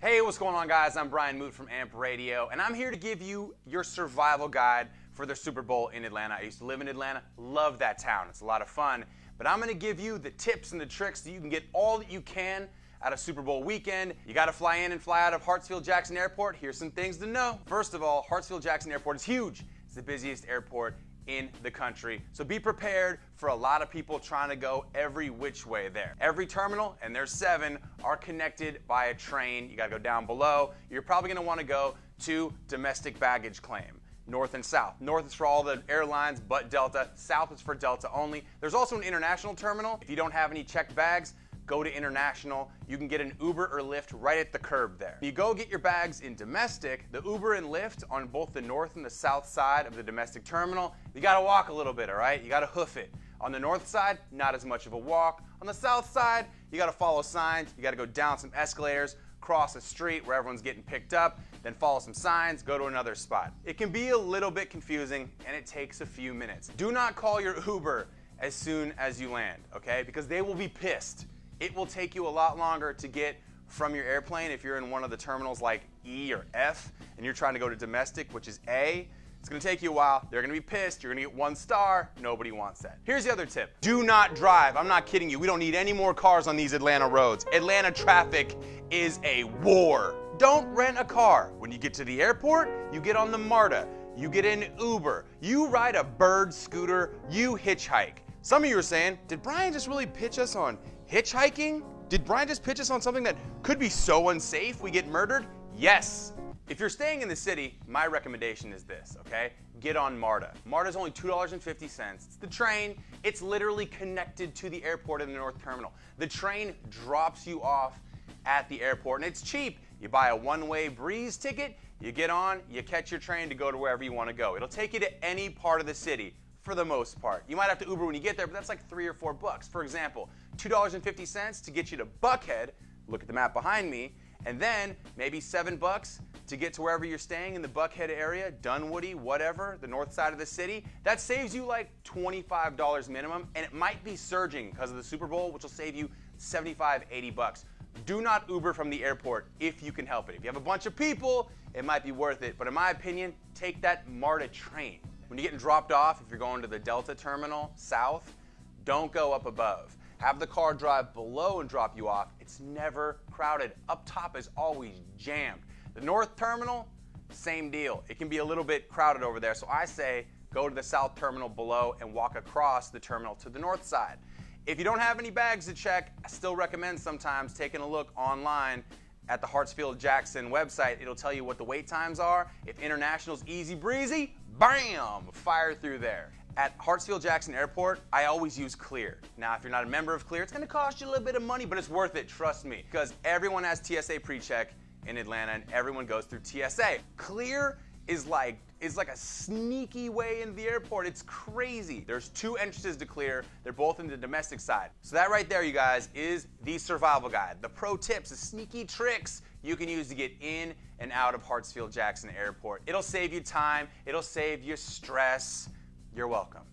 Hey, what's going on, guys? I'm Brian Moot from AMP Radio, and I'm here to give you your survival guide for the Super Bowl in Atlanta. I used to live in Atlanta, love that town. It's a lot of fun, but I'm gonna give you the tips and the tricks so you can get all that you can out of Super Bowl weekend. You gotta fly in and fly out of Hartsfield-Jackson Airport. Here's some things to know. First of all, Hartsfield-Jackson Airport is huge. It's the busiest airport in the country. So be prepared for a lot of people trying to go every which way there. Every terminal, and there's 7, are connected by a train. You gotta go down below. You're probably gonna wanna go to domestic baggage claim. North and south. North is for all the airlines but Delta. South is for Delta only. There's also an international terminal. If you don't have any checked bags, go to international. You can get an Uber or Lyft right at the curb there. You go get your bags in domestic, the Uber and Lyft on both the north and the south side of the domestic terminal, you gotta walk a little bit, all right? You gotta hoof it. On the north side, not as much of a walk. On the south side, you gotta follow signs. You gotta go down some escalators, cross a street where everyone's getting picked up, then follow some signs, go to another spot. It can be a little bit confusing and it takes a few minutes. Do not call your Uber as soon as you land, okay? Because they will be pissed. It will take you a lot longer to get from your airplane if you're in one of the terminals like E or F and you're trying to go to domestic, which is A. It's gonna take you a while. They're gonna be pissed. You're gonna get 1 star. Nobody wants that. Here's the other tip. Do not drive. I'm not kidding you. We don't need any more cars on these Atlanta roads. Atlanta traffic is a war. Don't rent a car. When you get to the airport, you get on the Marta. You get in Uber. You ride a bird scooter. You hitchhike. Some of you are saying, did Brian just really pitch us on hitchhiking? Did Brian just pitch us on something that could be so unsafe we get murdered? Yes. If you're staying in the city, my recommendation is this, okay? Get on Marta. Marta's only $2.50. It's the train. It's literally connected to the airport in the North Terminal. The train drops you off at the airport, and it's cheap. You buy a one-way Breeze ticket, you get on, you catch your train to go to wherever you want to go. It'll take you to any part of the city. For the most part. You might have to Uber when you get there, but that's like $3 or $4. For example, $2.50 to get you to Buckhead, look at the map behind me, and then maybe $7 to get to wherever you're staying in the Buckhead area, Dunwoody, whatever, the north side of the city. That saves you like $25 minimum, and it might be surging because of the Super Bowl, which will save you $75, $80. Do not Uber from the airport if you can help it. If you have a bunch of people, it might be worth it, but in my opinion, take that Marta train. When you're getting dropped off, if you're going to the Delta terminal south, don't go up above. Have the car drive below and drop you off. It's never crowded. Up top is always jammed. The north terminal, same deal. It can be a little bit crowded over there, so I say go to the south terminal below and walk across the terminal to the north side. If you don't have any bags to check, I still recommend sometimes taking a look online at the Hartsfield-Jackson website. It'll tell you what the wait times are. If international's easy breezy, bam, fire through there. At Hartsfield-Jackson Airport, I always use Clear. Now, if you're not a member of Clear, it's gonna cost you a little bit of money, but it's worth it, trust me, because everyone has TSA pre-check in Atlanta and everyone goes through TSA. Clear is like a sneaky way into the airport. It's crazy. There's 2 entrances to Clear. They're both in the domestic side. So that right there, you guys, is the survival guide. The pro tips, the sneaky tricks you can use to get in and out of Hartsfield-Jackson Airport. It'll save you time. It'll save you stress. You're welcome.